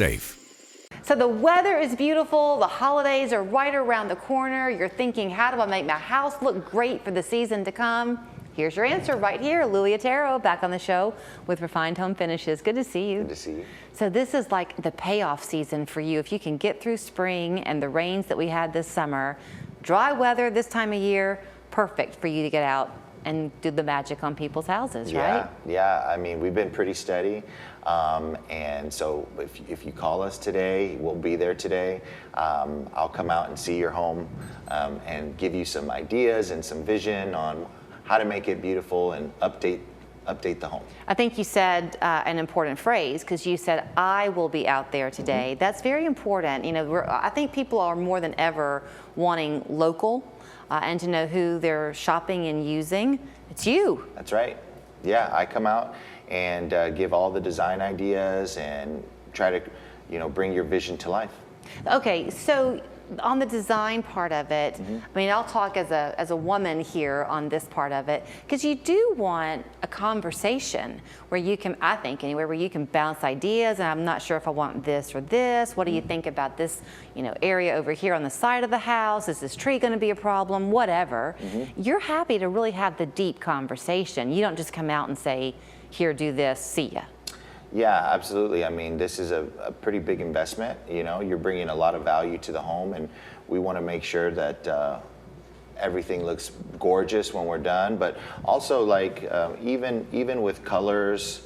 safe. So the weather is beautiful, the holidays are right around the corner. You're thinking, how do I make my house look great for the season to come? Here's your answer right here. Louie Otero back on the show with Refined Home Finishes. Good to see you. Good to see you. So this is like the payoff season for you. If you can get through spring and the rains that we had this summer, dry weather this time of year, perfect for you to get out and do the magic on people's houses, right? Yeah. I mean, we've been pretty steady. And so if you call us today, we'll be there today. I'll come out and see your home and give you some ideas and some vision on how to make it beautiful and update the home. I think you said an important phrase, because you said, I will be out there today. That's very important. You know, I think people are more than ever wanting local and to know who they're shopping and using. It's you. That's right. Yeah, I come out and give all the design ideas and try to, bring your vision to life. Okay, so on the design part of it, I mean, I'll talk as a woman here on this part of it, because you do want a conversation where you can, I think anyway, where you can bounce ideas, and I'm not sure if I want this or this. What do you think about this, area over here on the side of the house? Is this tree going to be a problem? Whatever. You're happy to really have the deep conversation. You don't just come out and say, here, do this, see ya. Yeah, absolutely. I mean, this is a pretty big investment. You're bringing a lot of value to the home, and we want to make sure that everything looks gorgeous when we're done. But also, like even with colors,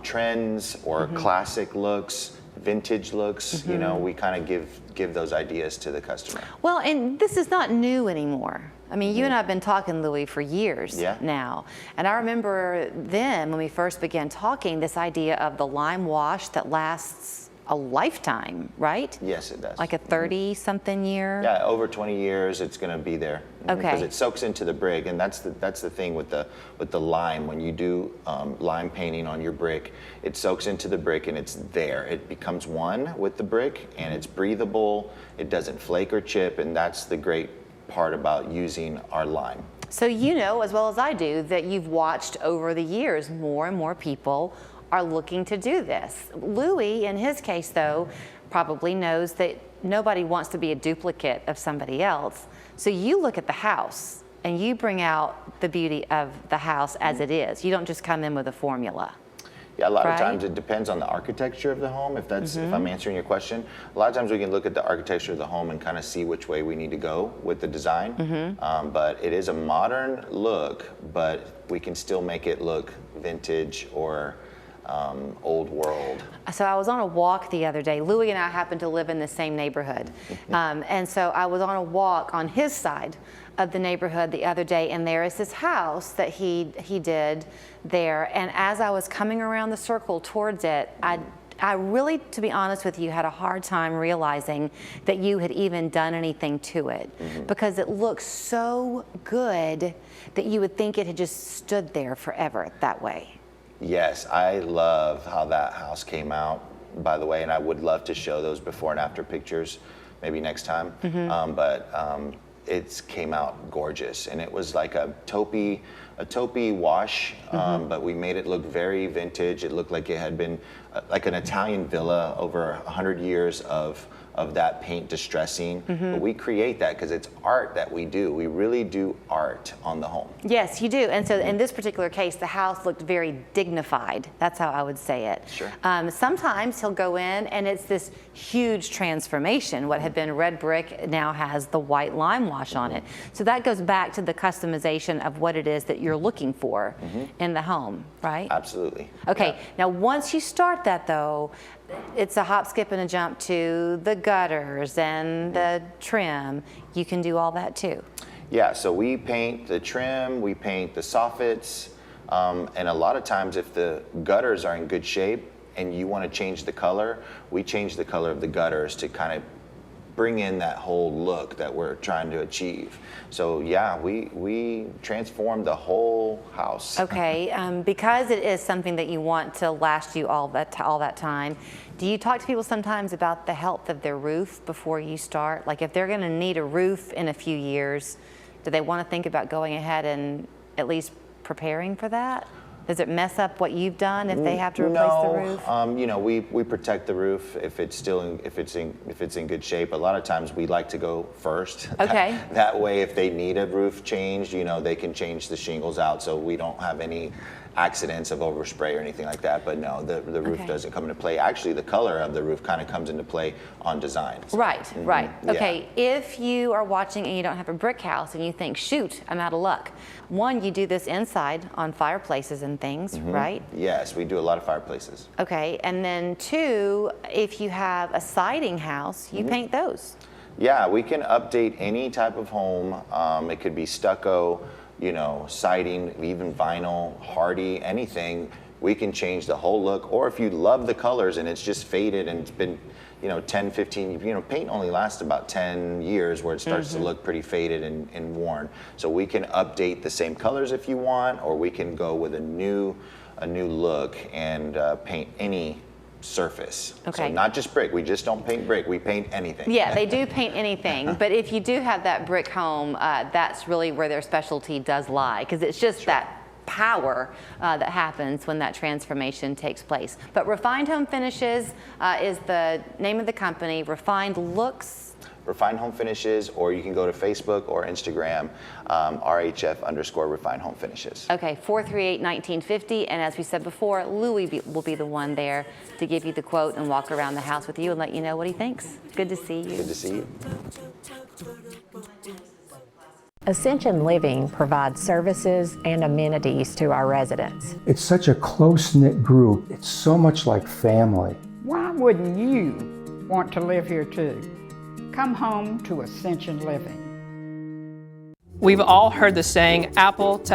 trends, or classic looks, vintage looks, we kind of give those ideas to the customer. Well, and this is not new anymore. I mean, you and I have been talking, Louie, for years now. And I remember then when we first began talking, this idea of the lime wash that lasts a lifetime, right? Yes, it does. Like a 30-something year? Yeah, over 20 years it's going to be there. Okay. Because it soaks into the brick, and that's the thing with the lime. When you do lime painting on your brick, it soaks into the brick and it's there. It becomes one with the brick, and it's breathable. It doesn't flake or chip, and that's the great part about using our lime. So you know as well as I do that you've watched over the years more and more people are looking to do this. Louie, in his case though, probably knows that nobody wants to be a duplicate of somebody else. So you look at the house and you bring out the beauty of the house as it is. You don't just come in with a formula. Yeah, a lot of times it depends on the architecture of the home, if I'm answering your question. A lot of times we can look at the architecture of the home and kind of see which way we need to go with the design. But it is a modern look, but we can still make it look vintage or old world. So I was on a walk the other day. Louie and I happen to live in the same neighborhood. And so I was on a walk on his side of the neighborhood the other day, and there is this house that he did there. And as I was coming around the circle towards it, I really, to be honest with you, had a hard time realizing that you had even done anything to it, because it looks so good that you would think it had just stood there forever that way. Yes, I love how that house came out, by the way, and I would love to show those before and after pictures maybe next time. It came out gorgeous, and it was like a taupey wash, but we made it look very vintage. It looked like it had been like an Italian villa over 100 years of that paint distressing. But we create that because it's art that we do. We really do art on the home. Yes, you do. And so in this particular case, the house looked very dignified. That's how I would say it. Sure. Sometimes he'll go in and it's this huge transformation. What had been red brick now has the white lime wash on it. So that goes back to the customization of what it is that you're looking for in the home, right? Absolutely. Okay. Yeah. Now, once you start that though, it's a hop, skip, and a jump to the gutters and the trim. You can do all that too. Yeah, so we paint the trim, we paint the soffits, and a lot of times if the gutters are in good shape and you want to change the color, we change the color of the gutters to kind of bring in that whole look that we're trying to achieve. So yeah, we transformed the whole house. Okay, because it is something that you want to last you all that time, do you talk to people sometimes about the health of their roof before you start? Like if they're going to need a roof in a few years, do they want to think about going ahead and at least preparing for that? Does it mess up what you've done if they have to replace the roof? You know, we protect the roof if it's still if it's in good shape. A lot of times we like to go first. Okay. That way, if they need a roof changed, you know, they can change the shingles out so we don't have any accidents of overspray or anything like that. But no, the roof Okay. doesn't come into play. Actually, the color of the roof kind of comes into play on designs. Right, right. Yeah. Okay, if you are watching and you don't have a brick house and you think, shoot, I'm out of luck. One, you do this inside on fireplaces and things, right? Yes, we do a lot of fireplaces. Okay, and then two, if you have a siding house, you paint those. Yeah, we can update any type of home. It could be stucco, you know, siding, even vinyl, hardy, anything. We can change the whole look. Or if you love the colors and it's just faded and it's been, you know, 10, 15, you know, paint only lasts about 10 years where it starts to look pretty faded and worn. So we can update the same colors if you want, or we can go with a new look and paint any surface. Okay. So not just brick. We just don't paint brick. We paint anything. Yeah, they do paint anything, but if you do have that brick home, that's really where their specialty does lie, because it's just that power that happens when that transformation takes place. But Refined Home Finishes is the name of the company. Refined looks. Refined Home Finishes, or you can go to Facebook or Instagram, RHF_Refined Home Finishes. Okay, 438-1950, and as we said before, Louis will be the one there to give you the quote and walk around the house with you and let you know what he thinks. Good to see you. Good to see you. Ascension Living provides services and amenities to our residents. It's such a close-knit group. It's so much like family. Why wouldn't you want to live here too? Come home to Ascension Living. We've all heard the saying, apple to